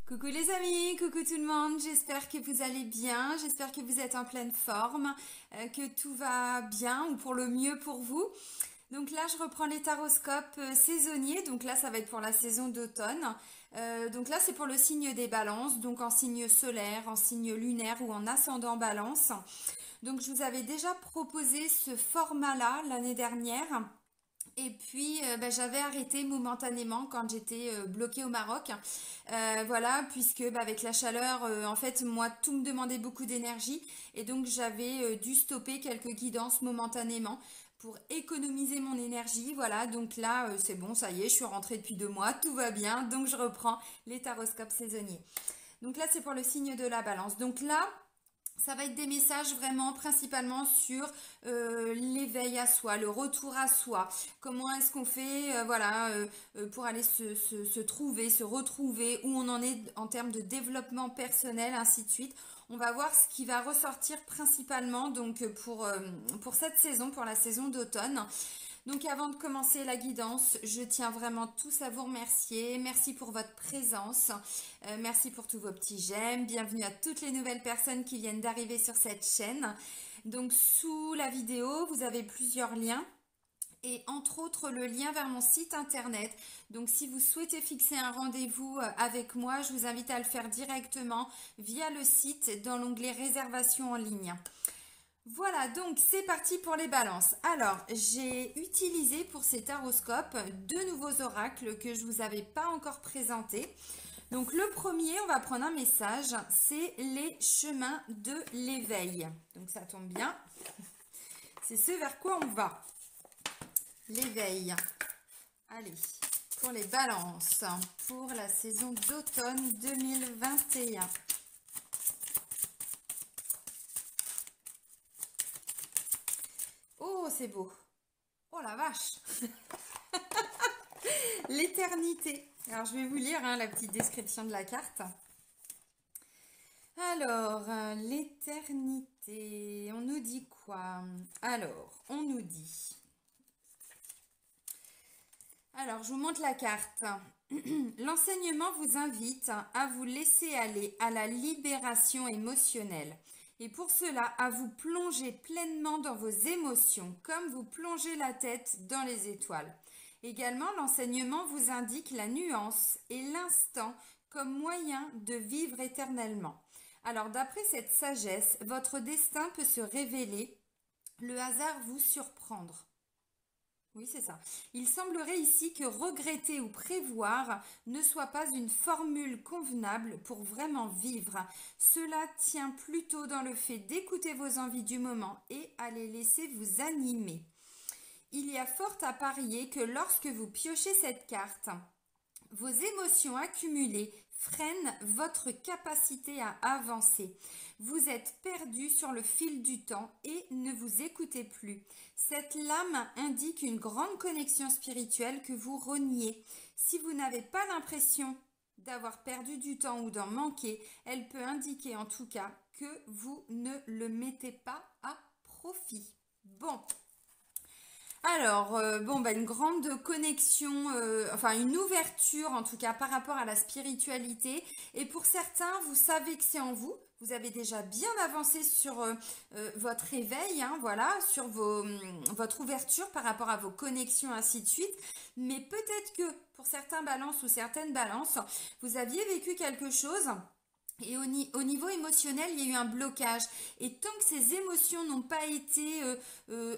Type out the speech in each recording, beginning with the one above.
Coucou les amis, coucou tout le monde, j'espère que vous allez bien, j'espère que vous êtes en pleine forme, que tout va bien ou pour le mieux pour vous. Donc là, je reprends les taroscopes saisonniers, donc là, ça va être pour la saison d'automne. Donc là, c'est pour le signe des balances, donc en signe solaire, en signe lunaire ou en ascendant balance. Donc je vous avais déjà proposé ce format-là l'année dernière. Et puis, j'avais arrêté momentanément quand j'étais bloquée au Maroc. Voilà, puisque avec la chaleur, en fait, moi, tout me demandait beaucoup d'énergie. Et donc, j'avais dû stopper quelques guidances momentanément pour économiser mon énergie. Voilà, donc là, c'est bon, ça y est, je suis rentrée depuis 2 mois, tout va bien. Donc, je reprends les taroscopes saisonniers. Donc là, c'est pour le signe de la balance. Donc là, ça va être des messages vraiment principalement sur l'éveil à soi, le retour à soi. Comment est-ce qu'on fait pour aller se trouver, se retrouver, où on en est en termes de développement personnel, ainsi de suite. On va voir ce qui va ressortir principalement donc pour cette saison, pour la saison d'automne. Donc avant de commencer la guidance, je tiens vraiment tous à vous remercier. Merci pour votre présence. Merci pour tous vos petits j'aime. Bienvenue à toutes les nouvelles personnes qui viennent d'arriver sur cette chaîne. Donc sous la vidéo, vous avez plusieurs liens. Et entre autres le lien vers mon site internet. Donc si vous souhaitez fixer un rendez-vous avec moi, je vous invite à le faire directement via le site dans l'onglet réservation en ligne. Voilà, donc c'est parti pour les balances. Alors, j'ai utilisé pour ces taroscopes 2 nouveaux oracles que je vous avais pas encore présentés. Donc le premier, on va prendre un message, c'est les chemins de l'éveil. Donc ça tombe bien, c'est ce vers quoi on va. L'éveil. Allez, pour les balances, pour la saison d'automne 2021. Oh, c'est beau. Oh la vache. L'éternité. Alors, je vais vous lire la petite description de la carte. Alors, l'éternité, on nous dit quoi? Alors, on nous dit... Alors, je vous montre la carte. L'enseignement vous invite à vous laisser aller à la libération émotionnelle. Et pour cela, à vous plonger pleinement dans vos émotions, comme vous plongez la tête dans les étoiles. Également, l'enseignement vous indique la nuance et l'instant comme moyen de vivre éternellement. Alors, d'après cette sagesse, votre destin peut se révéler, le hasard vous surprendre. Oui, c'est ça. Il semblerait ici que regretter ou prévoir ne soit pas une formule convenable pour vraiment vivre. Cela tient plutôt dans le fait d'écouter vos envies du moment et à les laisser vous animer. Il y a fort à parier que lorsque vous piochez cette carte, vos émotions accumulées freinent votre capacité à avancer. Vous êtes perdu sur le fil du temps et ne vous écoutez plus. Cette lame indique une grande connexion spirituelle que vous reniez. Si vous n'avez pas l'impression d'avoir perdu du temps ou d'en manquer, elle peut indiquer en tout cas que vous ne le mettez pas à profit. Bon. Alors, une grande connexion, une ouverture en tout cas par rapport à la spiritualité. Et pour certains, vous savez que c'est en vous. Vous avez déjà bien avancé sur votre éveil, voilà, sur votre ouverture par rapport à vos connexions, ainsi de suite. Mais peut-être que pour certains balances ou certaines balances, vous aviez vécu quelque chose. Et au niveau émotionnel, il y a eu un blocage. Et tant que ces émotions n'ont pas été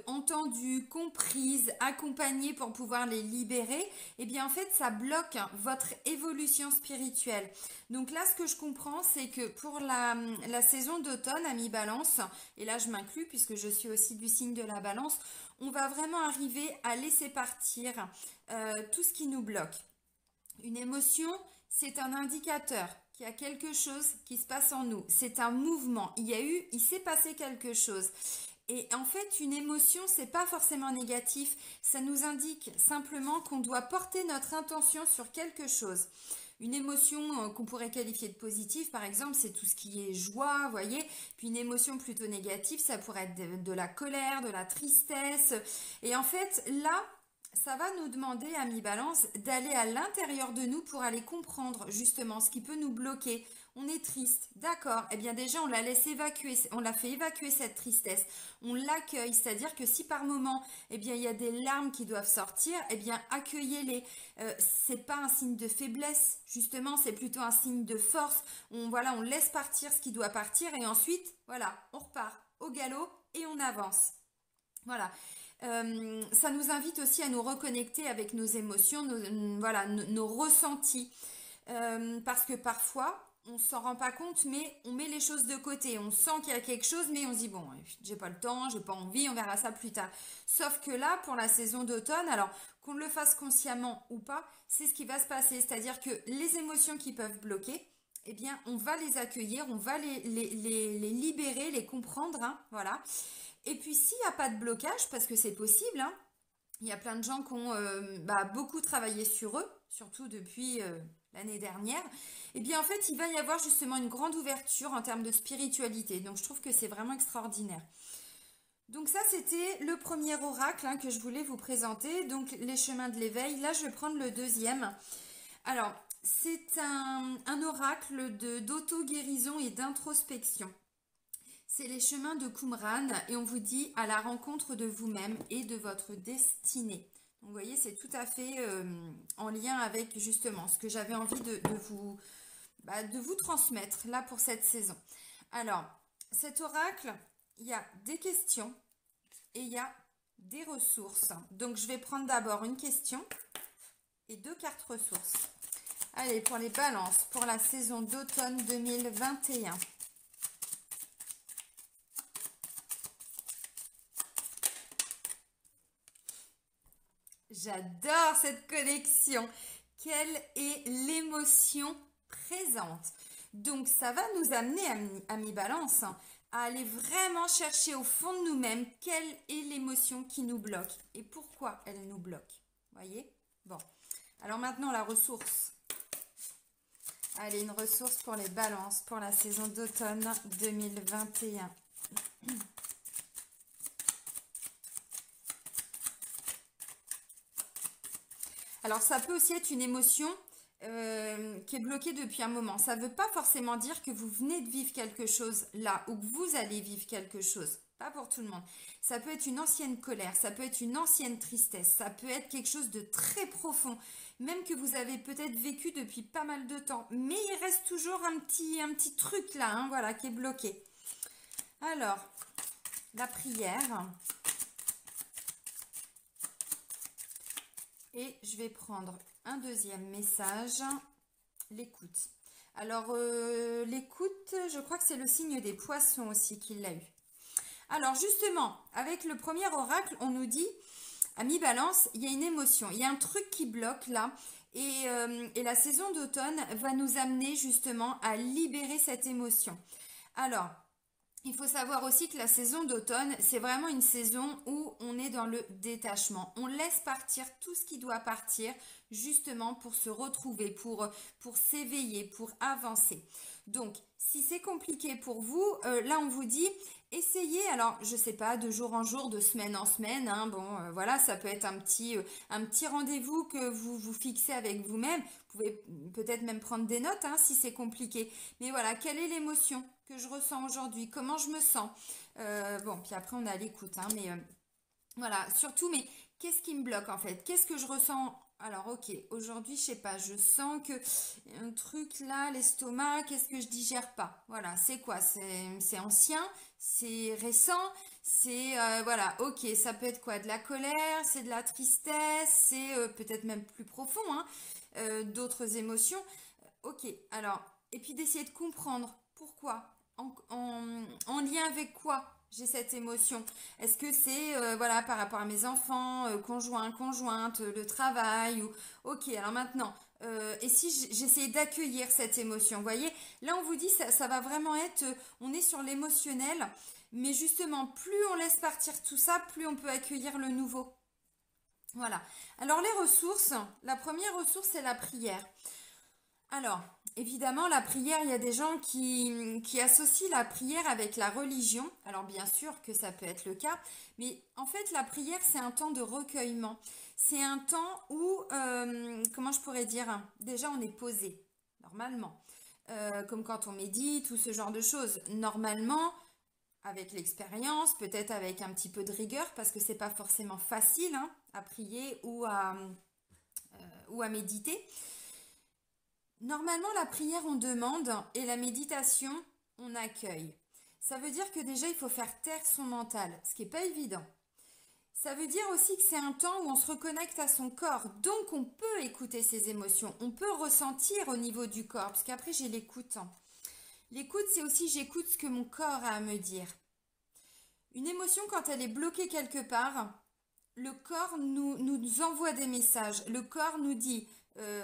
entendues, comprises, accompagnées pour pouvoir les libérer, eh bien en fait, ça bloque votre évolution spirituelle. Donc là, ce que je comprends, c'est que pour la saison d'automne à mi-balance, et là je m'inclus puisque je suis aussi du signe de la balance, on va vraiment arriver à laisser partir tout ce qui nous bloque. Une émotion, c'est un indicateur qu'il y a quelque chose qui se passe en nous. C'est un mouvement. Il s'est passé quelque chose. Et en fait, une émotion, c'est pas forcément négatif. Ça nous indique simplement qu'on doit porter notre intention sur quelque chose. Une émotion qu'on pourrait qualifier de positive, par exemple, c'est tout ce qui est joie, vous voyez. Puis une émotion plutôt négative, ça pourrait être de la colère, de la tristesse. Et en fait, là, ça va nous demander, amis Balance, d'aller à l'intérieur de nous pour aller comprendre justement ce qui peut nous bloquer. On est triste, d'accord. Eh bien déjà, on la laisse évacuer, on la fait évacuer cette tristesse. On l'accueille, c'est-à-dire que si par moment, eh bien, il y a des larmes qui doivent sortir, eh bien, accueillez-les. C'est pas un signe de faiblesse, justement, c'est plutôt un signe de force. Voilà, on laisse partir ce qui doit partir et ensuite, voilà, on repart au galop et on avance. Voilà. Ça nous invite aussi à nous reconnecter avec nos émotions, voilà, nos ressentis. Parce que parfois, on s'en rend pas compte, mais on met les choses de côté. On sent qu'il y a quelque chose, mais on se dit, bon, j'ai pas le temps, j'ai pas envie, on verra ça plus tard. Sauf que là, pour la saison d'automne, alors qu'on le fasse consciemment ou pas, c'est ce qui va se passer. C'est-à-dire que les émotions qui peuvent bloquer, eh bien, on va les accueillir, on va les libérer, les comprendre, hein, voilà. Et puis, s'il n'y a pas de blocage, parce que c'est possible, hein, il y a plein de gens qui ont beaucoup travaillé sur eux, surtout depuis l'année dernière. Et bien en fait, il va y avoir justement une grande ouverture en termes de spiritualité. Donc je trouve que c'est vraiment extraordinaire. Donc ça, c'était le premier oracle hein, que je voulais vous présenter. Donc les chemins de l'éveil. Là, je vais prendre le deuxième. Alors, c'est un oracle d'auto-guérison et d'introspection. C'est les chemins de Qumran et on vous dit à la rencontre de vous-même et de votre destinée. Donc, vous voyez, c'est tout à fait en lien avec justement ce que j'avais envie de vous transmettre là pour cette saison. Alors, cet oracle, il y a des questions et il y a des ressources. Donc, je vais prendre d'abord une question et 2 cartes ressources. Allez, pour les balances, pour la saison d'automne 2021. J'adore cette connexion. Quelle est l'émotion présente? Donc, ça va nous amener, amis Balance, à aller vraiment chercher au fond de nous-mêmes quelle est l'émotion qui nous bloque et pourquoi elle nous bloque. Voyez? Bon. Alors maintenant, la ressource. Allez, une ressource pour les balances pour la saison d'automne 2021. Alors, ça peut aussi être une émotion qui est bloquée depuis un moment. Ça ne veut pas forcément dire que vous venez de vivre quelque chose là ou que vous allez vivre quelque chose. Pas pour tout le monde. Ça peut être une ancienne colère, ça peut être une ancienne tristesse, ça peut être quelque chose de très profond, même que vous avez peut-être vécu depuis pas mal de temps. Mais il reste toujours un petit truc là, hein, voilà, qui est bloqué. Alors, la prière. Et je vais prendre un deuxième message, l'écoute. Alors, l'écoute, je crois que c'est le signe des poissons aussi qui l'a eu. Alors, justement, avec le premier oracle, on nous dit, amis Balance, il y a une émotion, il y a un truc qui bloque là. Et la saison d'automne va nous amener justement à libérer cette émotion. Alors, il faut savoir aussi que la saison d'automne, c'est vraiment une saison où on est dans le détachement. On laisse partir tout ce qui doit partir justement pour se retrouver, pour s'éveiller, pour avancer. Donc, si c'est compliqué pour vous, là on vous dit, essayez, alors je sais pas, de jour en jour, de semaine en semaine, hein, bon voilà, ça peut être un petit rendez-vous que vous vous fixez avec vous-même. Vous pouvez peut-être même prendre des notes hein, si c'est compliqué. Mais voilà, quelle est l'émotion que je ressens aujourd'hui? Comment je me sens? Bon, puis après on est à l'écoute, hein, mais voilà, surtout, mais qu'est-ce qui me bloque en fait? Qu'est-ce que je ressens? Alors ok, aujourd'hui, je sais pas, je sens que un truc là, l'estomac, qu'est-ce que je digère pas? Voilà, c'est quoi? C'est ancien, c'est récent, c'est voilà, ok, ça peut être quoi? De la colère, c'est de la tristesse, c'est peut-être même plus profond, hein, d'autres émotions. Ok, alors, et puis d'essayer de comprendre pourquoi, en lien avec quoi j'ai cette émotion. Est-ce que c'est voilà par rapport à mes enfants, conjoints, conjointes, le travail ou ok alors maintenant et si j'essayais d'accueillir cette émotion, vous voyez, là on vous dit ça va vraiment être on est sur l'émotionnel, mais justement plus on laisse partir tout ça, plus on peut accueillir le nouveau. Voilà. Alors les ressources, la première ressource c'est la prière. Alors, évidemment, la prière, il y a des gens qui associent la prière avec la religion. Alors, bien sûr que ça peut être le cas, mais en fait, la prière, c'est un temps de recueillement. C'est un temps où, comment je pourrais dire, déjà, on est posé, normalement. Comme quand on médite ou ce genre de choses. Normalement, avec l'expérience, peut-être avec un petit peu de rigueur, parce que c'est pas forcément facile hein, à prier ou à méditer. Normalement, la prière, on demande et la méditation, on accueille. Ça veut dire que déjà, il faut faire taire son mental, ce qui n'est pas évident. Ça veut dire aussi que c'est un temps où on se reconnecte à son corps. Donc, on peut écouter ses émotions. On peut ressentir au niveau du corps. Parce qu'après, j'ai l'écoute. L'écoute, c'est aussi j'écoute ce que mon corps a à me dire. Une émotion, quand elle est bloquée quelque part, le corps nous envoie des messages. Le corps nous dit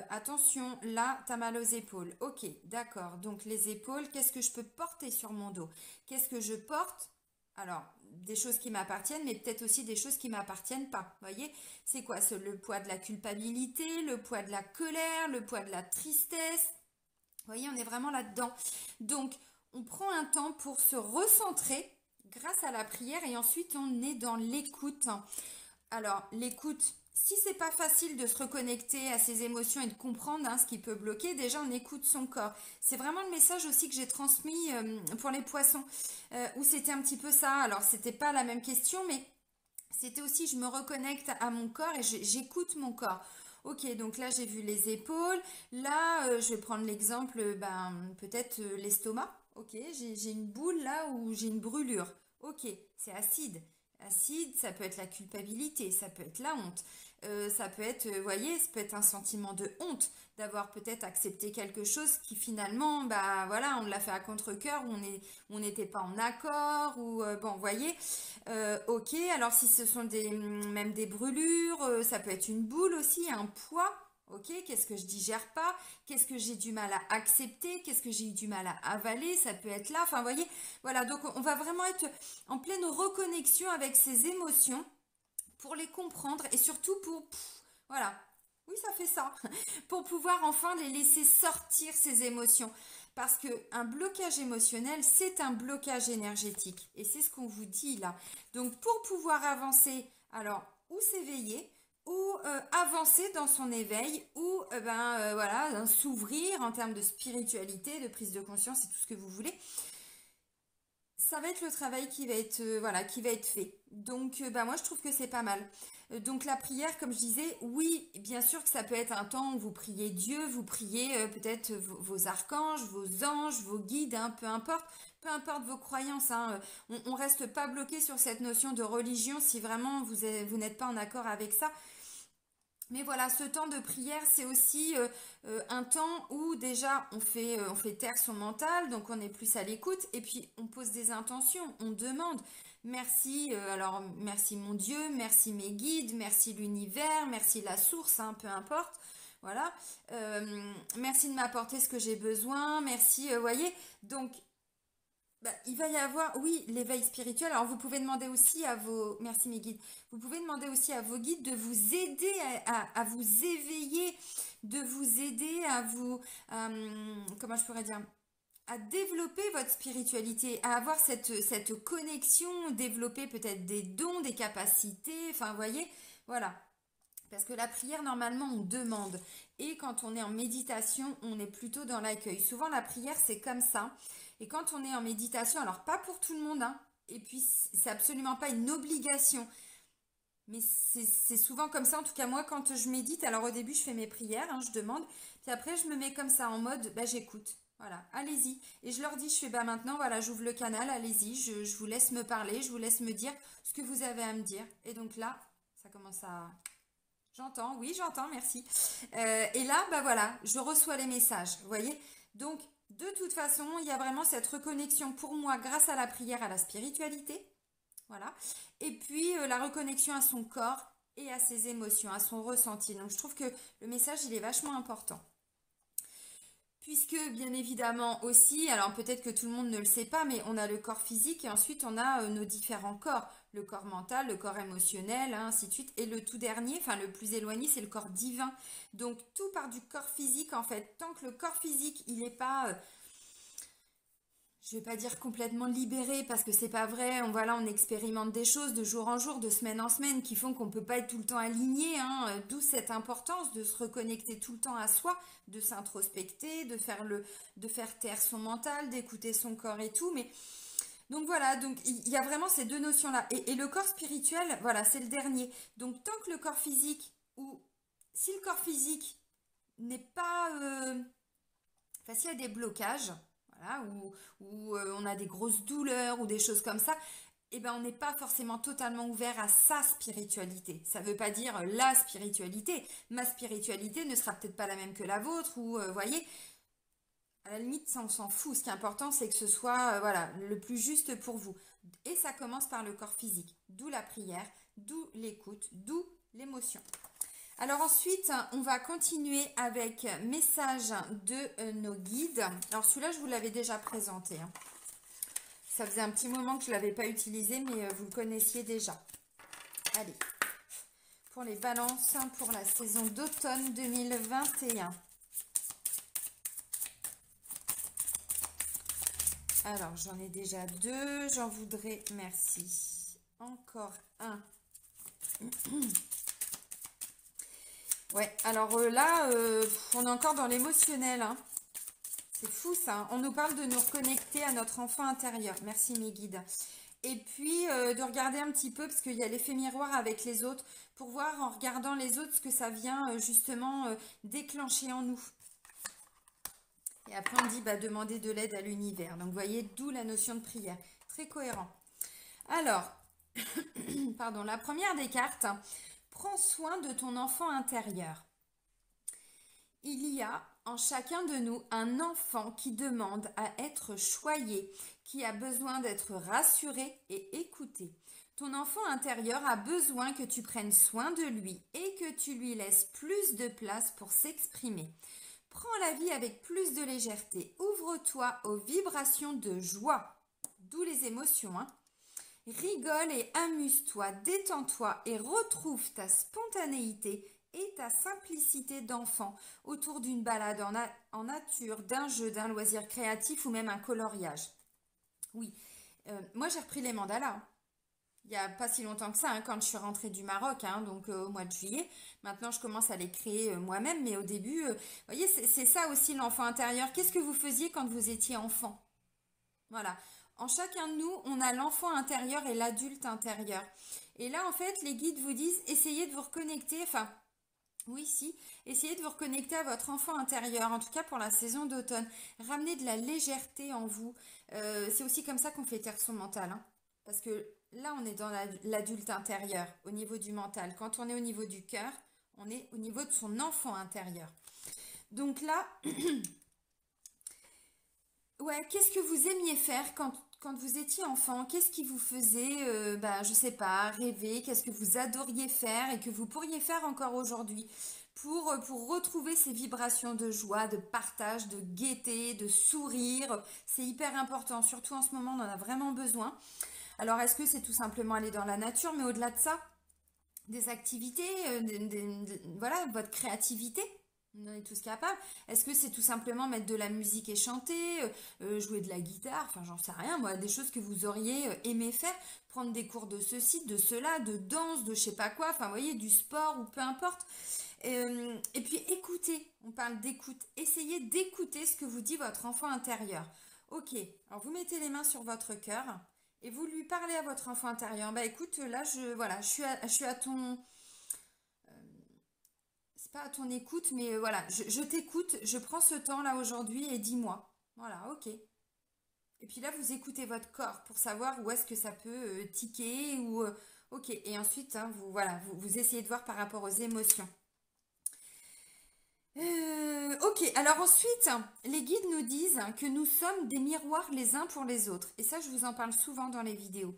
attention, là, t'as mal aux épaules. Ok, d'accord. Donc les épaules, qu'est-ce que je peux porter sur mon dos? Qu'est-ce que je porte? Alors, des choses qui m'appartiennent, mais peut-être aussi des choses qui m'appartiennent pas. Vous voyez, c'est quoi? Le poids de la culpabilité, le poids de la colère, le poids de la tristesse. Vous voyez, on est vraiment là-dedans. Donc, on prend un temps pour se recentrer grâce à la prière et ensuite on est dans l'écoute. Alors, l'écoute, si c'est pas facile de se reconnecter à ses émotions et de comprendre hein, ce qui peut bloquer, déjà on écoute son corps. C'est vraiment le message aussi que j'ai transmis pour les poissons, où c'était un petit peu ça. Alors, c'était pas la même question, mais c'était aussi je me reconnecte à mon corps et j'écoute mon corps. Ok, donc là j'ai vu les épaules. Là, je vais prendre l'exemple, peut-être l'estomac. Ok, j'ai une boule là où j'ai une brûlure. Ok, c'est acide. Acide, ça peut être la culpabilité, ça peut être la honte. Ça peut être, vous voyez, ça peut être un sentiment de honte d'avoir peut-être accepté quelque chose qui finalement, bah voilà, on l'a fait à contre-cœur, on n'était pas en accord, ou bon, vous voyez. Ok, alors si ce sont même des brûlures, ça peut être une boule aussi, un poids. Ok, qu'est-ce que je digère pas? Qu'est-ce que j'ai du mal à accepter? Qu'est-ce que j'ai eu du mal à avaler? Ça peut être là. Enfin, vous voyez, voilà. Donc, on va vraiment être en pleine reconnexion avec ses émotions pour les comprendre et surtout voilà. Oui, ça fait ça. Pour pouvoir enfin les laisser sortir ces émotions. Parce que un blocage émotionnel, c'est un blocage énergétique. Et c'est ce qu'on vous dit là. Donc, pour pouvoir avancer, alors, ou s'éveiller, ou avancer dans son éveil, ou voilà, s'ouvrir en termes de spiritualité, de prise de conscience et tout ce que vous voulez, ça va être le travail qui va être voilà qui va être fait. Donc moi je trouve que c'est pas mal. Donc la prière, comme je disais, oui, bien sûr que ça peut être un temps où vous priez Dieu, vous priez peut-être vos archanges, vos anges, vos guides, hein, peu importe vos croyances. Hein, on reste pas bloqué sur cette notion de religion si vraiment vous n'êtes pas en accord avec ça. Mais voilà, ce temps de prière, c'est aussi un temps où déjà on fait taire son mental, donc on est plus à l'écoute, et puis on pose des intentions, on demande. Merci, alors merci mon Dieu, merci mes guides, merci l'univers, merci la source, hein, peu importe. Voilà. Merci de m'apporter ce que j'ai besoin, merci, voyez. Donc il va y avoir, oui, l'éveil spirituel. Alors, vous pouvez demander aussi à vos, merci mes guides, vous pouvez demander aussi à vos guides de vous aider à vous éveiller, de vous aider à vous, comment je pourrais dire, à développer votre spiritualité, à avoir cette connexion, développer peut-être des dons, des capacités, enfin, vous voyez, voilà. Parce que la prière, normalement, on demande. Et quand on est en méditation, on est plutôt dans l'accueil. Souvent, la prière, c'est comme ça. Et quand on est en méditation, alors pas pour tout le monde, hein, et puis c'est absolument pas une obligation. Mais c'est souvent comme ça. En tout cas, moi, quand je médite, alors au début, je fais mes prières, hein, je demande. Puis après, je me mets comme ça en mode, j'écoute. Voilà, allez-y. Et je leur dis, je fais, maintenant, voilà, j'ouvre le canal, allez-y, je vous laisse me parler, je vous laisse me dire ce que vous avez à me dire. Et donc là, ça commence à... J'entends, oui, j'entends, merci. Et là, voilà, je reçois les messages, vous voyez. Donc, de toute façon, il y a vraiment cette reconnexion pour moi grâce à la prière, à la spiritualité, voilà. Et puis, la reconnexion à son corps et à ses émotions, à son ressenti. Donc, je trouve que le message, il est vachement important. Puisque, bien évidemment aussi, alors peut-être que tout le monde ne le sait pas, mais on a le corps physique et ensuite on a nos différents corps. le corps mental, le corps émotionnel, hein, ainsi de suite. Et le tout dernier, enfin le plus éloigné, c'est le corps divin. Donc tout part du corps physique en fait. Tant que le corps physique, il n'est pas... je vais pas dire complètement libéré parce que c'est pas vrai. On expérimente des choses de jour en jour, de semaine en semaine qui font qu'on peut pas être tout le temps aligné, hein, d'où cette importance de se reconnecter tout le temps à soi, de s'introspecter, de faire taire son mental, d'écouter son corps et tout. Mais donc voilà, donc il y a vraiment ces deux notions-là. Et le corps spirituel, voilà, c'est le dernier. Donc tant que le corps physique, ou si le corps physique n'est pas... enfin, s'il y a des blocages, voilà, ou on a des grosses douleurs ou des choses comme ça, eh ben, on n'est pas forcément totalement ouvert à sa spiritualité. Ça ne veut pas dire la spiritualité. Ma spiritualité ne sera peut-être pas la même que la vôtre, ou voyez, à la limite, ça on s'en fout. Ce qui est important, c'est que ce soit voilà, le plus juste pour vous. Et ça commence par le corps physique, d'où la prière, d'où l'écoute, d'où l'émotion. Alors ensuite, on va continuer avec message de nos guides. Alors celui-là, je vous l'avais déjà présenté, hein. Ça faisait un petit moment que je ne l'avais pas utilisé, mais vous le connaissiez déjà. Allez, pour les balances, pour la saison d'automne 2021. Alors, j'en ai déjà deux, j'en voudrais, merci, encore un. Ouais, alors là, on est encore dans l'émotionnel, hein. C'est fou ça, on nous parle de nous reconnecter à notre enfant intérieur. Merci mes guides. Et puis de regarder un petit peu, parce qu'il y a l'effet miroir avec les autres, pour voir en regardant les autres ce que ça vient justement déclencher en nous. Et après on dit demander de l'aide à l'univers. Donc vous voyez, d'où la notion de prière. Très cohérent. Alors, pardon, la première des cartes, prends soin de ton enfant intérieur. Il y a en chacun de nous un enfant qui demande à être choyé, qui a besoin d'être rassuré et écouté. Ton enfant intérieur a besoin que tu prennes soin de lui et que tu lui laisses plus de place pour s'exprimer. Prends la vie avec plus de légèreté. Ouvre-toi aux vibrations de joie, d'où les émotions, hein. Rigole et amuse-toi, détends-toi et retrouve ta spontanéité et ta simplicité d'enfant autour d'une balade en nature, d'un jeu, d'un loisir créatif ou même un coloriage. Oui, moi j'ai repris les mandalas. Il n'y a pas si longtemps que ça, hein, quand je suis rentrée du Maroc, hein, donc au mois de juillet. Maintenant, je commence à les créer moi-même, mais au début, vous voyez, c'est ça aussi l'enfant intérieur. Qu'est-ce que vous faisiez quand vous étiez enfant? Voilà. En chacun de nous, on a l'enfant intérieur et l'adulte intérieur. Et là, en fait, les guides vous disent, essayez de vous reconnecter, enfin, oui, si, essayez de vous reconnecter à votre enfant intérieur, en tout cas pour la saison d'automne. Ramenez de la légèreté en vous. C'est aussi comme ça qu'on fait taire son mental, hein. Parce que là, on est dans l'adulte intérieur, au niveau du mental. Quand on est au niveau du cœur, on est au niveau de son enfant intérieur. Donc là, ouais, qu'est-ce que vous aimiez faire quand vous étiez enfant? Qu'est-ce qui vous faisait, je sais pas, rêver? Qu'est-ce que vous adoriez faire et que vous pourriez faire encore aujourd'hui pour retrouver ces vibrations de joie, de partage, de gaieté, de sourire? C'est hyper important, surtout en ce moment, on en a vraiment besoin. Alors, est-ce que c'est tout simplement aller dans la nature, mais au-delà de ça, des activités, voilà, votre créativité? On en est tous capables. Est-ce que c'est tout simplement mettre de la musique et chanter, jouer de la guitare, enfin j'en sais rien, moi, des choses que vous auriez aimé faire, prendre des cours de ceci, de cela, de danse, de je sais pas quoi, enfin vous voyez, du sport ou peu importe. Et puis écoutez, on parle d'écoute, essayez d'écouter ce que vous dit votre enfant intérieur. Ok, alors vous mettez les mains sur votre cœur et vous lui parlez à votre enfant intérieur. Bah écoute, là je suis à ton... c'est pas à ton écoute, mais voilà, je t'écoute, je prends ce temps là aujourd'hui et dis-moi. Voilà, ok. Et puis là, vous écoutez votre corps pour savoir où est-ce que ça peut tiquer ou... ok, et ensuite, hein, vous essayez de voir par rapport aux émotions. Ok, alors ensuite, les guides nous disent que nous sommes des miroirs les uns pour les autres. Et ça, je vous en parle souvent dans les vidéos.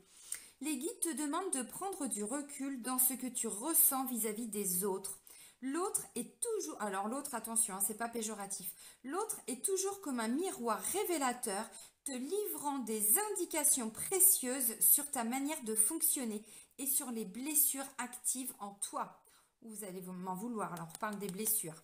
Les guides te demandent de prendre du recul dans ce que tu ressens vis-à-vis des autres. L'autre est toujours, alors l'autre, attention, hein, c'est pas péjoratif. L'autre est toujours comme un miroir révélateur, te livrant des indications précieuses sur ta manière de fonctionner et sur les blessures actives en toi. Vous allez m'en vouloir, alors on parle des blessures.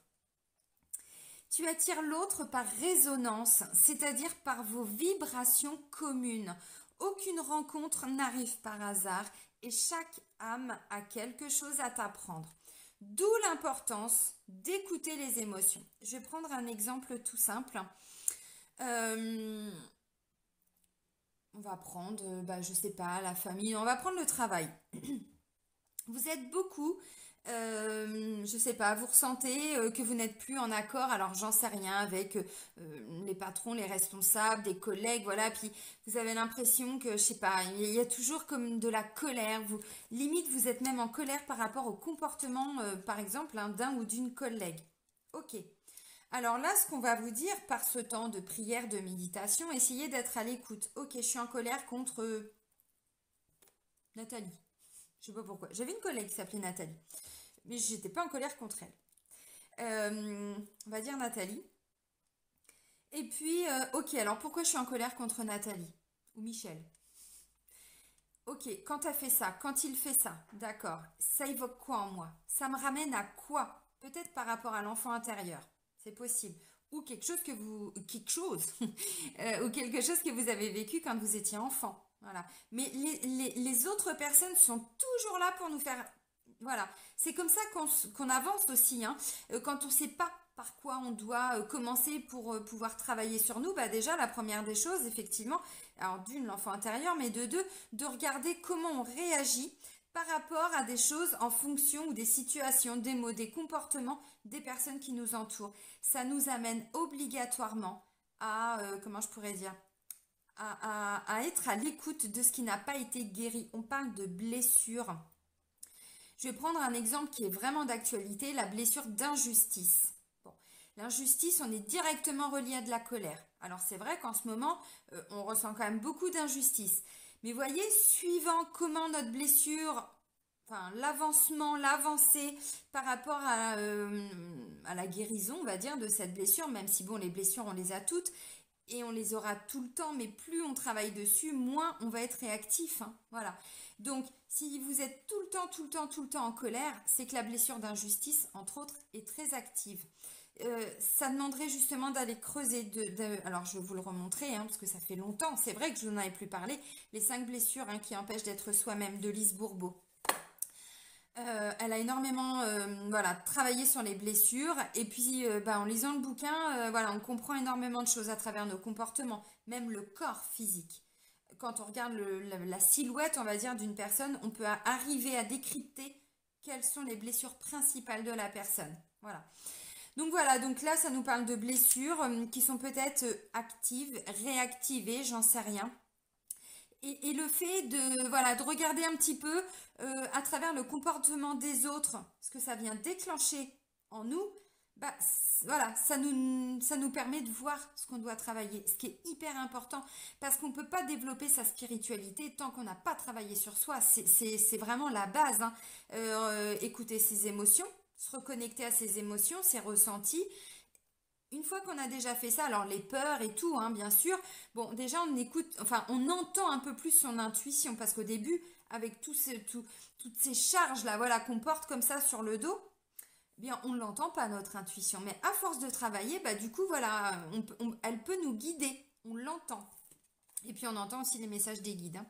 Tu attires l'autre par résonance, c'est-à-dire par vos vibrations communes. Aucune rencontre n'arrive par hasard et chaque âme a quelque chose à t'apprendre. D'où l'importance d'écouter les émotions. Je vais prendre un exemple tout simple. On va prendre, je sais pas, la famille, on va prendre le travail. Vous êtes beaucoup, je sais pas, vous ressentez que vous n'êtes plus en accord, alors j'en sais rien, avec les patrons, les responsables, des collègues, voilà, puis vous avez l'impression que, je sais pas, il y a toujours comme de la colère, limite vous êtes même en colère par rapport au comportement, par exemple, hein, d'un ou d'une collègue. Ok. Alors là, ce qu'on va vous dire par ce temps de prière, de méditation, essayez d'être à l'écoute. Ok, je suis en colère contre Nathalie. Je sais pas pourquoi. J'avais une collègue qui s'appelait Nathalie, mais j'étais pas en colère contre elle. On va dire Nathalie. Et puis, ok, alors pourquoi je suis en colère contre Nathalie ou Michel? Ok, quand tu as fait ça, quand il fait ça, d'accord, ça évoque quoi en moi? Ça me ramène à quoi? Peut-être par rapport à l'enfant intérieur, c'est possible. Ou quelque chose que vous, quelque chose, ou quelque chose que vous avez vécu quand vous étiez enfant. Voilà. Mais les autres personnes sont toujours là pour nous faire. Voilà. C'est comme ça qu'on avance aussi, hein. Quand on ne sait pas par quoi on doit commencer pour pouvoir travailler sur nous, bah déjà, la première des choses, effectivement, alors d'une, l'enfant intérieur, mais de deux, de regarder comment on réagit par rapport à des choses en fonction ou des situations, des mots, des comportements des personnes qui nous entourent. Ça nous amène obligatoirement à, comment je pourrais dire, à être à l'écoute de ce qui n'a pas été guéri. On parle de blessure. Je vais prendre un exemple qui est vraiment d'actualité, la blessure d'injustice. Bon, l'injustice, on est directement relié à de la colère. Alors c'est vrai qu'en ce moment, on ressent quand même beaucoup d'injustice. Mais voyez, suivant comment notre blessure, enfin l'avancement, l'avancée par rapport à la guérison, on va dire, de cette blessure, même si bon, les blessures, on les a toutes, et on les aura tout le temps, mais plus on travaille dessus, moins on va être réactif, hein, voilà. Donc, si vous êtes tout le temps, tout le temps, tout le temps en colère, c'est que la blessure d'injustice, entre autres, est très active. Ça demanderait justement d'aller creuser. Alors, je vais vous le remontrer, hein, parce que ça fait longtemps. C'est vrai que je n'en avais plus parlé. Les 5 blessures, hein, qui empêchent d'être soi-même, de Lise Bourbeau. Elle a énormément voilà, travaillé sur les blessures et puis en lisant le bouquin, voilà, on comprend énormément de choses à travers nos comportements, même le corps physique. Quand on regarde la silhouette, on va dire, d'une personne, on peut arriver à décrypter quelles sont les blessures principales de la personne. Voilà. Donc voilà, donc là, ça nous parle de blessures qui sont peut-être actives, réactivées, j'en sais rien. Et le fait de, voilà, de regarder un petit peu à travers le comportement des autres, ce que ça vient déclencher en nous, bah, voilà, ça nous permet de voir ce qu'on doit travailler, ce qui est hyper important, parce qu'on ne peut pas développer sa spiritualité tant qu'on n'a pas travaillé sur soi. C'est vraiment la base, hein. Écouter ses émotions, se reconnecter à ses émotions, ses ressentis. Une fois qu'on a déjà fait ça, alors les peurs et tout, hein, bien sûr, bon, déjà on écoute, enfin on entend un peu plus son intuition, parce qu'au début, avec toutes ces charges-là, voilà, qu'on porte comme ça sur le dos, eh bien on ne l'entend pas notre intuition. Mais à force de travailler, bah du coup, voilà, elle peut nous guider, on l'entend. Et puis on entend aussi les messages des guides, hein.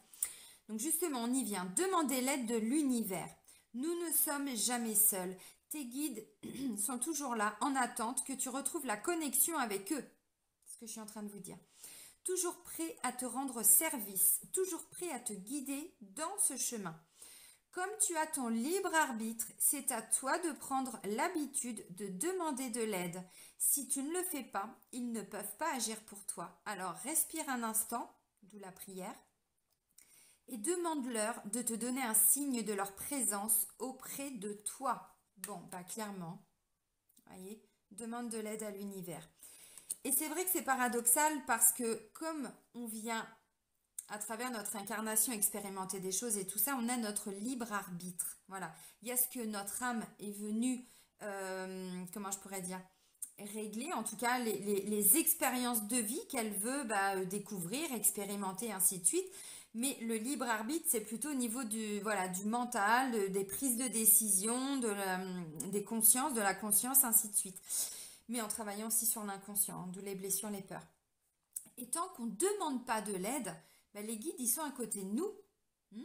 Donc justement, on y vient. Demander l'aide de l'univers. Nous ne sommes jamais seuls. Tes guides sont toujours là, en attente que tu retrouves la connexion avec eux. C'est ce que je suis en train de vous dire. Toujours prêt à te rendre service, toujours prêt à te guider dans ce chemin. Comme tu as ton libre arbitre, c'est à toi de prendre l'habitude de demander de l'aide. Si tu ne le fais pas, ils ne peuvent pas agir pour toi. Alors respire un instant, d'où la prière, et demande-leur de te donner un signe de leur présence auprès de toi. Bon, bah clairement, voyez, demande de l'aide à l'univers. Et c'est vrai que c'est paradoxal parce que comme on vient à travers notre incarnation expérimenter des choses et tout ça, on a notre libre arbitre. Voilà, il y a ce que notre âme est venue comment je pourrais dire, régler en tout cas les expériences de vie qu'elle veut découvrir, expérimenter, ainsi de suite. Mais le libre arbitre, c'est plutôt au niveau voilà, du mental, des prises de décision, des consciences, de la conscience, ainsi de suite. Mais en travaillant aussi sur l'inconscient, hein, d'où les blessures, les peurs. Et tant qu'on ne demande pas de l'aide, les guides, ils sont à côté de nous. Hmm,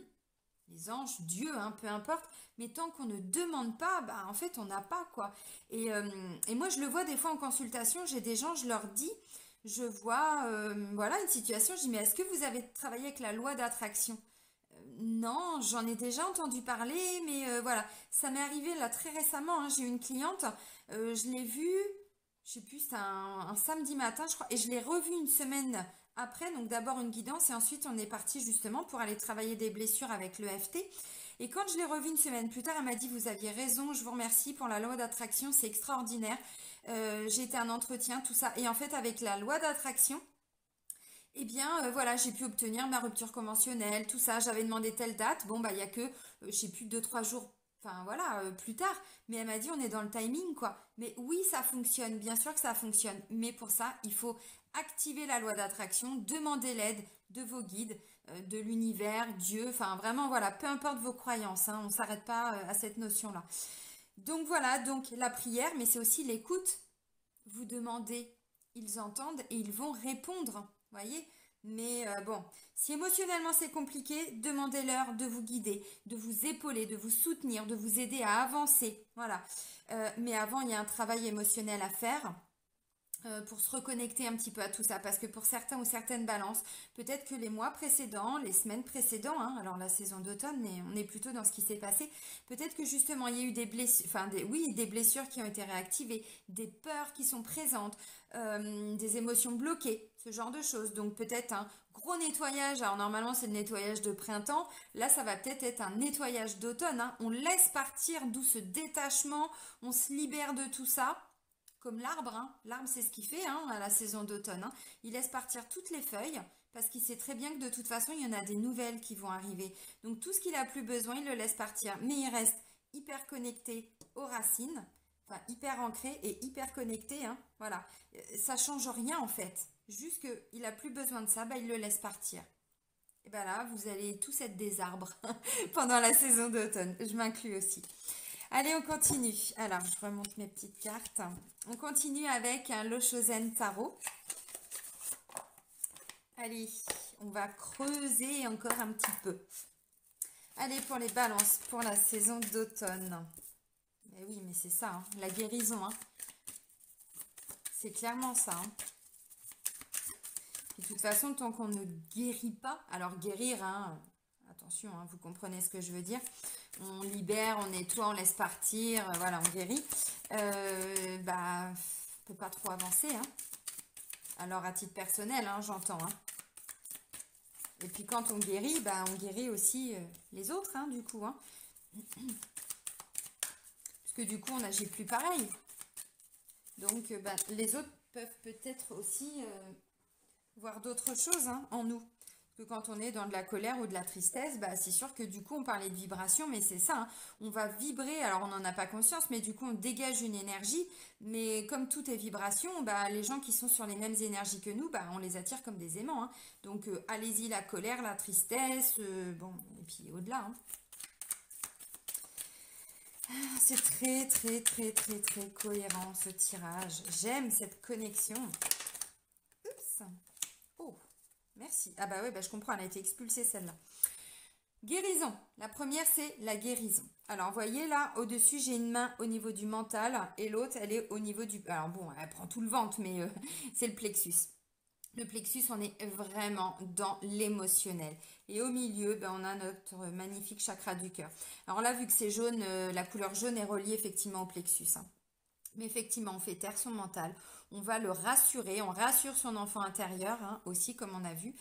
les anges, Dieu, hein, peu importe. Mais tant qu'on ne demande pas, en fait, on n'a pas, quoi. Et moi, je le vois des fois en consultation, j'ai des gens, je leur dis, je vois, voilà, une situation, je dis, mais est-ce que vous avez travaillé avec la loi d'attraction? Non, j'en ai déjà entendu parler, mais voilà, ça m'est arrivé là très récemment, hein, j'ai eu une cliente, je l'ai vue, je sais plus, c'était un samedi matin, je crois, et je l'ai revue une semaine après, donc d'abord une guidance, et ensuite on est parti justement pour aller travailler des blessures avec l'EFT. Et quand je l'ai revue une semaine plus tard, elle m'a dit, vous aviez raison, je vous remercie pour la loi d'attraction, c'est extraordinaire. J'ai été à un entretien, tout ça. Et en fait, avec la loi d'attraction, eh bien, voilà, j'ai pu obtenir ma rupture conventionnelle, tout ça. J'avais demandé telle date. Bon, il y a que, je sais plus, 2, 3 jours, enfin voilà, plus tard. Mais elle m'a dit, on est dans le timing, quoi. Mais oui, ça fonctionne, bien sûr que ça fonctionne. Mais pour ça, il faut activer la loi d'attraction, demander l'aide de vos guides, de l'univers, Dieu, enfin vraiment, voilà, peu importe vos croyances, hein, on ne s'arrête pas à cette notion-là. Donc voilà, donc la prière, mais c'est aussi l'écoute. Vous demandez, ils entendent et ils vont répondre, voyez. Mais bon, si émotionnellement c'est compliqué, demandez-leur de vous guider, de vous épauler, de vous soutenir, de vous aider à avancer. Voilà. Mais avant, il y a un travail émotionnel à faire pour se reconnecter un petit peu à tout ça. Parce que pour certains ou certaines balances, peut-être que les mois précédents, les semaines précédentes, hein, alors la saison d'automne, mais on est plutôt dans ce qui s'est passé, peut-être que justement il y a eu des blessures, enfin oui, des blessures qui ont été réactivées, des peurs qui sont présentes, des émotions bloquées, ce genre de choses. Donc peut-être un gros nettoyage, alors normalement c'est le nettoyage de printemps, là ça va peut-être être un nettoyage d'automne, hein. On laisse partir d'où ce détachement, on se libère de tout ça comme l'arbre, hein. L'arbre, c'est ce qu'il fait, hein, à la saison d'automne, hein. Il laisse partir toutes les feuilles parce qu'il sait très bien que de toute façon, il y en a des nouvelles qui vont arriver. Donc tout ce qu'il a plus besoin, il le laisse partir. Mais il reste hyper connecté aux racines, enfin hyper ancré et hyper connecté, hein. Voilà. Ça change rien en fait. Juste qu'il a plus besoin de ça, il le laisse partir. Et là, vous allez tous être des arbres pendant la saison d'automne. Je m'inclus aussi. Allez, on continue. Alors, je remonte mes petites cartes. On continue avec un Loshozen Tarot. Allez, on va creuser encore un petit peu. Allez, pour les balances, pour la saison d'automne. Mais oui, mais c'est ça, hein, la guérison. Hein. C'est clairement ça. Hein. Et de toute façon, tant qu'on ne guérit pas, alors guérir, hein, attention, hein, vous comprenez ce que je veux dire. On libère, on nettoie, on laisse partir, voilà, on guérit. On ne peut pas trop avancer. Hein. Alors, à titre personnel, hein, j'entends. Hein. Et puis, quand on guérit aussi les autres, hein, du coup. Hein. Parce que du coup, on n'agit plus pareil. Donc, les autres peuvent peut-être aussi voir d'autres choses, hein, en nous. Que quand on est dans de la colère ou de la tristesse, c'est sûr que du coup on parlait de vibration, mais c'est ça, hein, on va vibrer, alors on n'en a pas conscience, mais du coup on dégage une énergie, mais comme tout est vibration, les gens qui sont sur les mêmes énergies que nous, on les attire comme des aimants, hein. Donc allez-y, la colère, la tristesse, bon, et puis au-delà. Hein. C'est très très très très très cohérent ce tirage, j'aime cette connexion. Oups. Oh. Merci. Ah oui, je comprends, elle a été expulsée celle-là. Guérison. La première, c'est la guérison. Alors, vous voyez là, au-dessus, j'ai une main au niveau du mental et l'autre, elle est au niveau du... Alors bon, elle prend tout le ventre, mais c'est le plexus. Le plexus, on est vraiment dans l'émotionnel. Et au milieu, on a notre magnifique chakra du cœur. Alors là, vu que c'est jaune, la couleur jaune est reliée effectivement au plexus. Hein. Mais effectivement, on fait taire son mental. On va le rassurer, on rassure son enfant intérieur hein, aussi, comme on a vu.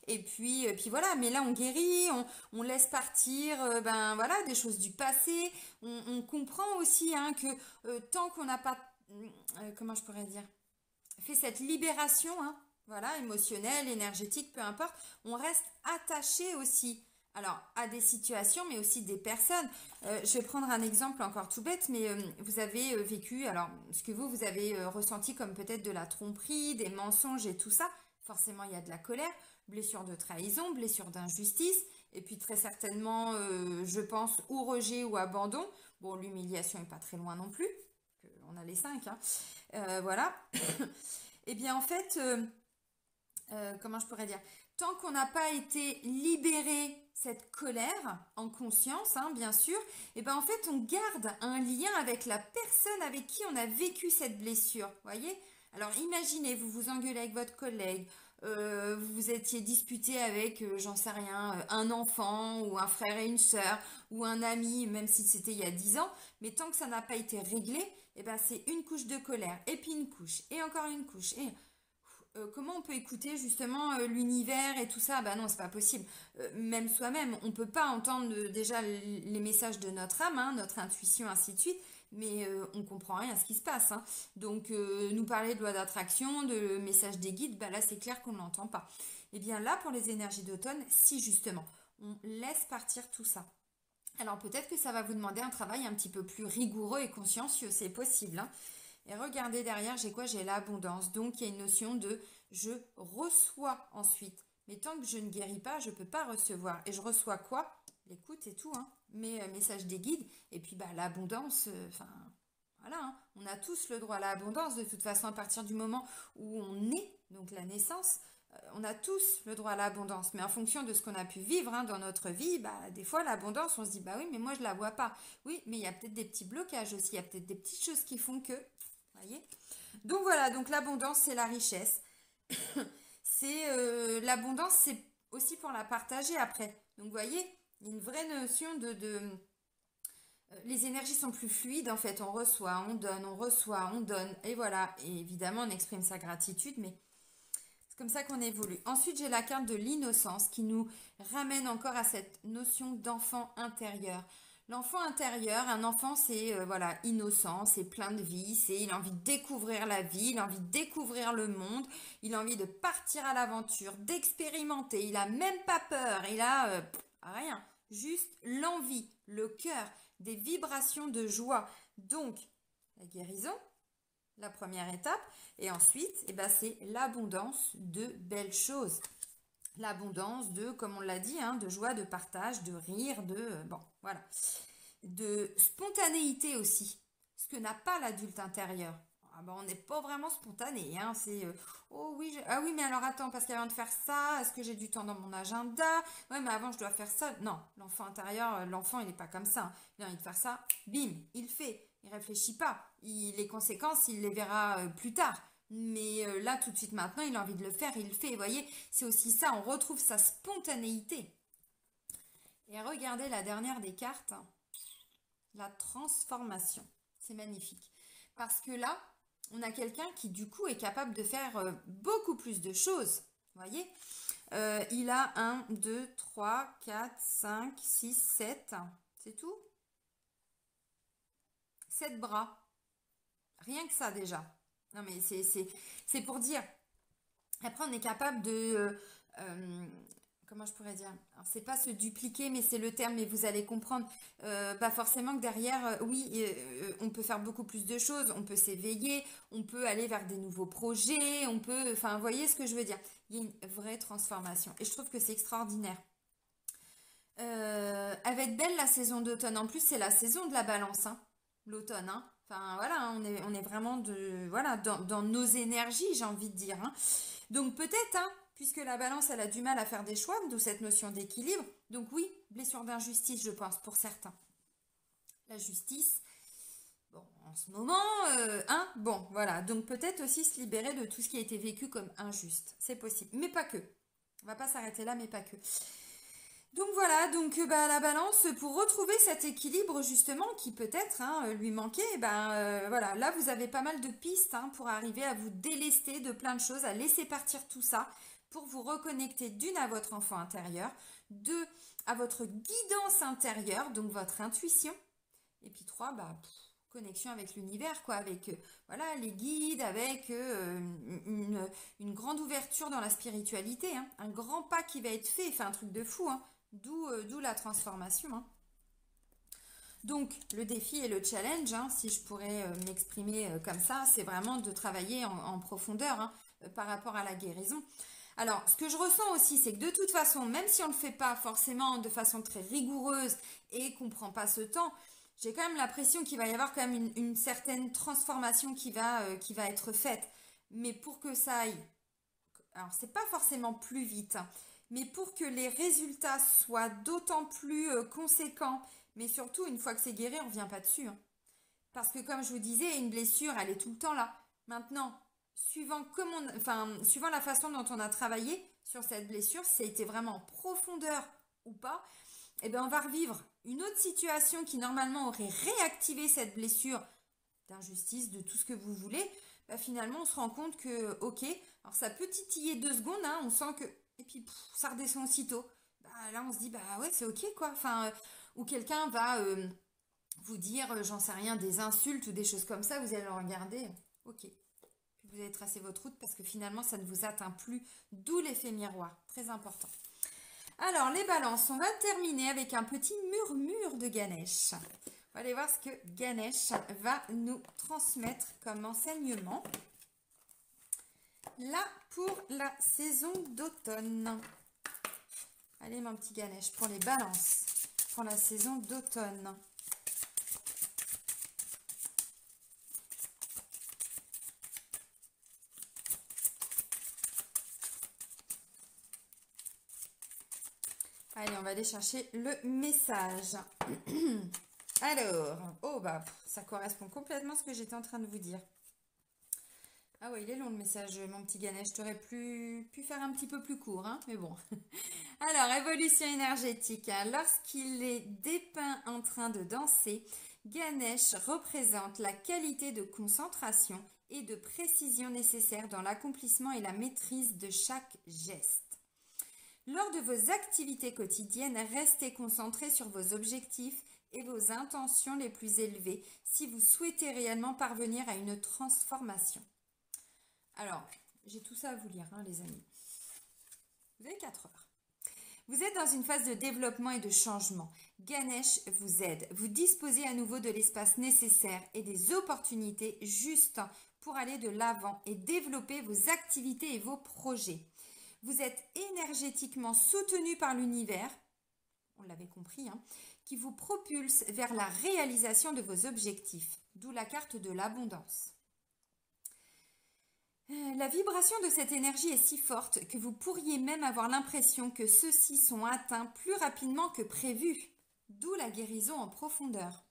Et puis voilà, mais là on guérit, on laisse partir voilà, des choses du passé. On comprend aussi hein, que tant qu'on n'a pas, comment je pourrais dire, fait cette libération, hein, voilà, émotionnelle, énergétique, peu importe, on reste attaché aussi Alors, à des situations, mais aussi des personnes. Je vais prendre un exemple encore tout bête, mais vous avez vécu, alors, ce que vous avez ressenti comme peut-être de la tromperie, des mensonges et tout ça. Forcément, il y a de la colère, blessure de trahison, blessure d'injustice, et puis très certainement, je pense, ou rejet ou abandon. Bon, l'humiliation est pas très loin non plus. On a les cinq, hein. Voilà. Eh bien, en fait, comment je pourrais dire, tant qu'on n'a pas été libéré cette colère en conscience, hein, bien sûr, et ben en fait on garde un lien avec la personne avec qui on a vécu cette blessure, voyez. Alors imaginez, vous vous engueulez avec votre collègue, vous vous étiez disputé avec, j'en sais rien, un enfant ou un frère et une sœur ou un ami, même si c'était il y a 10 ans, mais tant que ça n'a pas été réglé, et ben c'est une couche de colère, et puis une couche, et encore une couche, et comment on peut écouter justement l'univers et tout ça? Bah non, c'est pas possible. Même soi-même, on peut pas entendre déjà les messages de notre âme, hein, notre intuition, ainsi de suite, mais on comprend rien à ce qui se passe, hein. Donc, nous parler de loi d'attraction, de message des guides, bah là, c'est clair qu'on n'entend pas. Et bien là, pour les énergies d'automne, si justement, on laisse partir tout ça. Alors peut-être que ça va vous demander un travail un petit peu plus rigoureux et consciencieux, c'est possible, hein. Et regardez derrière, j'ai quoi? J'ai l'abondance. Donc il y a une notion de je reçois ensuite. Mais tant que je ne guéris pas, je ne peux pas recevoir. Et je reçois quoi? L'écoute et tout, hein. Mes messages des guides. Et puis bah l'abondance, enfin voilà, hein. On a tous le droit à l'abondance de toute façon à partir du moment où on est, donc la naissance. On a tous le droit à l'abondance, mais en fonction de ce qu'on a pu vivre hein, dans notre vie, bah, des fois l'abondance, on se dit bah oui, mais moi je la vois pas. Oui, mais il y a peut-être des petits blocages aussi, il y a peut-être des petites choses qui font que, voyez. Donc voilà, donc l'abondance c'est la richesse. C'est l'abondance, c'est aussi pour la partager après. Donc vous voyez, il y a une vraie notion les énergies sont plus fluides en fait. On reçoit, on donne, on reçoit, on donne, et voilà. Et évidemment, on exprime sa gratitude, mais c'est comme ça qu'on évolue. Ensuite, j'ai la carte de l'innocence qui nous ramène encore à cette notion d'enfant intérieur. L'enfant intérieur, un enfant, c'est voilà, innocent, c'est plein de vie, c'est il a envie de découvrir la vie, il a envie de découvrir le monde, il a envie de partir à l'aventure, d'expérimenter, il a même pas peur, il a rien, juste l'envie, le cœur, des vibrations de joie. Donc, la guérison, la première étape. Et ensuite, eh ben, c'est l'abondance de belles choses. L'abondance de, comme on l'a dit, hein, de joie, de partage, de rire, bon, voilà. De spontanéité aussi, ce que n'a pas l'adulte intérieur. Ah ben, on n'est pas vraiment spontané, hein, c'est oh oui, ah oui, mais alors attends, parce qu'avant de faire ça, est-ce que j'ai du temps dans mon agenda? Ouais, mais avant je dois faire ça. Non, l'enfant intérieur, l'enfant il n'est pas comme ça, hein. Il a envie de faire ça, bim, il fait. Il réfléchit pas. Les conséquences, il les verra plus tard. Mais là, tout de suite maintenant, il a envie de le faire, il le fait. Vous voyez, c'est aussi ça, on retrouve sa spontanéité. Et regardez la dernière des cartes, la transformation. C'est magnifique. Parce que là, on a quelqu'un qui du coup est capable de faire beaucoup plus de choses. Vous voyez, il a 1, 2, 3, 4, 5, 6, 7. C'est tout? 7 bras. Rien que ça déjà. Non mais c'est pour dire. Après on est capable de comment je pourrais dire? Alors c'est pas se dupliquer mais c'est le terme mais vous allez comprendre. Bah forcément que derrière oui on peut faire beaucoup plus de choses. On peut s'éveiller, on peut aller vers des nouveaux projets, on peut enfin vous voyez ce que je veux dire. Il y a une vraie transformation et je trouve que c'est extraordinaire. Elle va être belle la saison d'automne. En plus, c'est la saison de la balance, hein, l'automne. Hein. Enfin, voilà, hein, on est vraiment voilà, dans nos énergies, j'ai envie de dire, hein. Donc peut-être, hein, puisque la balance, elle a du mal à faire des choix, d'où cette notion d'équilibre. Donc oui, blessure d'injustice, je pense, pour certains. La justice, bon, en ce moment, hein, bon, voilà. Donc peut-être aussi se libérer de tout ce qui a été vécu comme injuste. C'est possible, mais pas que. On va pas s'arrêter là, mais pas que. Donc voilà, donc bah, la balance, pour retrouver cet équilibre justement qui peut-être hein, lui manquait, ben voilà, là vous avez pas mal de pistes hein, pour arriver à vous délester de plein de choses, à laisser partir tout ça, pour vous reconnecter d'une à votre enfant intérieur, deux à votre guidance intérieure, donc votre intuition, et puis trois, bah, connexion avec l'univers, quoi, avec voilà, les guides, avec une grande ouverture dans la spiritualité, hein, un grand pas qui va être fait, enfin un truc de fou, hein. D'où la transformation, hein. Donc, le défi et le challenge, hein, si je pourrais m'exprimer comme ça, c'est vraiment de travailler en profondeur, hein, par rapport à la guérison. Alors, ce que je ressens aussi, c'est que de toute façon, même si on ne le fait pas forcément de façon très rigoureuse et qu'on ne prend pas ce temps, j'ai quand même l'impression qu'il va y avoir quand même une certaine transformation qui va être faite. Mais pour que ça aille, alors c'est pas forcément plus vite, hein, mais pour que les résultats soient d'autant plus conséquents, mais surtout une fois que c'est guéri, on ne revient pas dessus, hein. Parce que comme je vous disais, une blessure, elle est tout le temps là. Maintenant, suivant la façon dont on a travaillé sur cette blessure, si ça a été vraiment en profondeur ou pas, eh bien on va revivre une autre situation qui normalement aurait réactivé cette blessure d'injustice, de tout ce que vous voulez. Bah, finalement, on se rend compte que, ok, alors ça peut titiller 2 secondes, hein, on sent que, et puis ça redescend aussitôt. Bah, là, on se dit, bah ouais, c'est ok, quoi. Enfin, ou quelqu'un va vous dire, j'en sais rien, des insultes ou des choses comme ça, vous allez le regarder, ok. Puis vous allez tracer votre route parce que finalement, ça ne vous atteint plus, d'où l'effet miroir, très important. Alors, les balances, on va terminer avec un petit murmure de Ganesh. On va aller voir ce que Ganesh va nous transmettre comme enseignement. Là, pour la saison d'automne. Allez, mon petit Ganesh, pour les balances, pour la saison d'automne. Allez, on va aller chercher le message. Alors, oh bah, ça correspond complètement à ce que j'étais en train de vous dire. Ah ouais, il est long le message, mon petit Ganesh. T'aurais pu faire un petit peu plus court, hein, mais bon. Alors, évolution énergétique, hein. Lorsqu'il est dépeint en train de danser, Ganesh représente la qualité de concentration et de précision nécessaire dans l'accomplissement et la maîtrise de chaque geste. Lors de vos activités quotidiennes, restez concentrés sur vos objectifs et vos intentions les plus élevées si vous souhaitez réellement parvenir à une transformation. Alors, j'ai tout ça à vous lire, hein, les amis. Vous avez 4 heures. Vous êtes dans une phase de développement et de changement. Ganesh vous aide. Vous disposez à nouveau de l'espace nécessaire et des opportunités justes pour aller de l'avant et développer vos activités et vos projets. Vous êtes énergétiquement soutenu par l'univers, on l'avait compris, hein, qui vous propulse vers la réalisation de vos objectifs, d'où la carte de l'abondance. La vibration de cette énergie est si forte que vous pourriez même avoir l'impression que ceux-ci sont atteints plus rapidement que prévu, d'où la guérison en profondeur.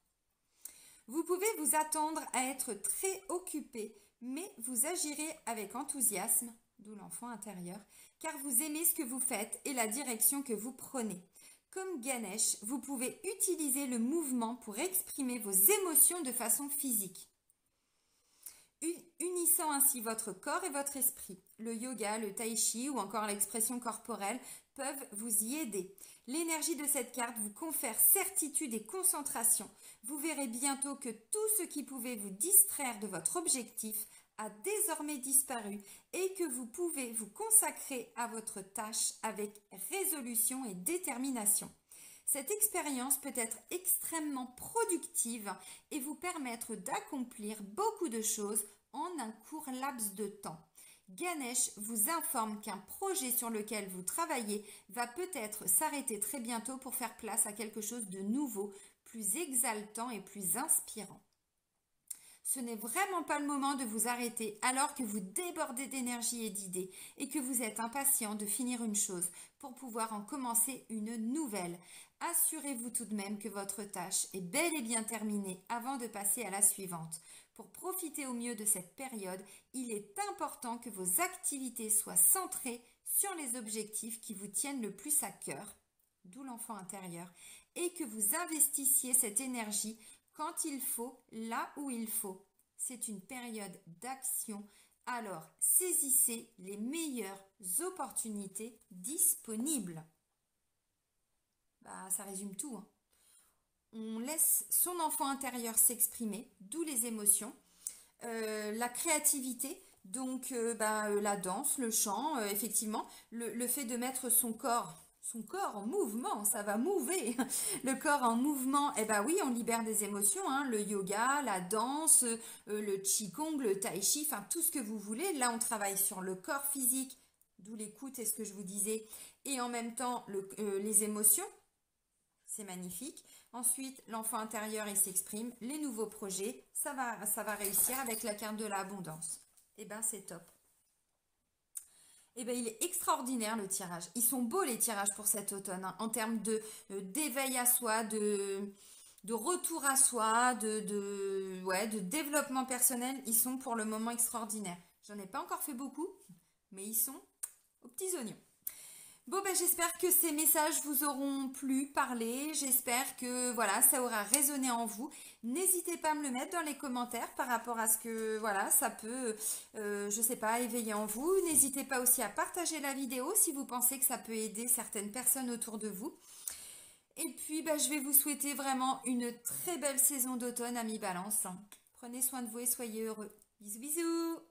Vous pouvez vous attendre à être très occupé, mais vous agirez avec enthousiasme, d'où l'enfant intérieur, car vous aimez ce que vous faites et la direction que vous prenez. Comme Ganesh, vous pouvez utiliser le mouvement pour exprimer vos émotions de façon physique, unissant ainsi votre corps et votre esprit. Le yoga, le tai chi ou encore l'expression corporelle peuvent vous y aider. L'énergie de cette carte vous confère certitude et concentration. Vous verrez bientôt que tout ce qui pouvait vous distraire de votre objectif a désormais disparu et que vous pouvez vous consacrer à votre tâche avec résolution et détermination. Cette expérience peut être extrêmement productive et vous permettre d'accomplir beaucoup de choses en un court laps de temps. Ganesh vous informe qu'un projet sur lequel vous travaillez va peut-être s'arrêter très bientôt pour faire place à quelque chose de nouveau, plus exaltant et plus inspirant. Ce n'est vraiment pas le moment de vous arrêter alors que vous débordez d'énergie et d'idées et que vous êtes impatient de finir une chose pour pouvoir en commencer une nouvelle. Assurez-vous tout de même que votre tâche est bel et bien terminée avant de passer à la suivante. Pour profiter au mieux de cette période, il est important que vos activités soient centrées sur les objectifs qui vous tiennent le plus à cœur, d'où l'enfant intérieur, et que vous investissiez cette énergie quand il faut, là où il faut. C'est une période d'action, alors saisissez les meilleures opportunités disponibles. Ça résume tout, hein. On laisse son enfant intérieur s'exprimer, d'où les émotions, la créativité, donc la danse, le chant, effectivement, le fait de mettre son corps son corps en mouvement, ça va mouver. Le corps en mouvement, eh ben oui, on libère des émotions, hein, le yoga, la danse, le qigong, le tai chi, enfin tout ce que vous voulez. Là, on travaille sur le corps physique, d'où l'écoute et ce que je vous disais, et en même temps les émotions. C'est magnifique. Ensuite, l'enfant intérieur, il s'exprime. Les nouveaux projets, ça va réussir avec la carte de l'abondance. Eh ben, c'est top. Eh ben, il est extraordinaire le tirage. Ils sont beaux les tirages pour cet automne, hein, en termes de d'éveil à soi, de retour à soi, ouais, de développement personnel. Ils sont pour le moment extraordinaires. J'en ai pas encore fait beaucoup, mais ils sont aux petits oignons. Bon, ben, j'espère que ces messages vous auront plu, parlé. J'espère que voilà, ça aura résonné en vous. N'hésitez pas à me le mettre dans les commentaires par rapport à ce que voilà, ça peut, je sais pas, éveiller en vous. N'hésitez pas aussi à partager la vidéo si vous pensez que ça peut aider certaines personnes autour de vous. Et puis, ben, je vais vous souhaiter vraiment une très belle saison d'automne, amis Balance. Prenez soin de vous et soyez heureux. Bisous, bisous!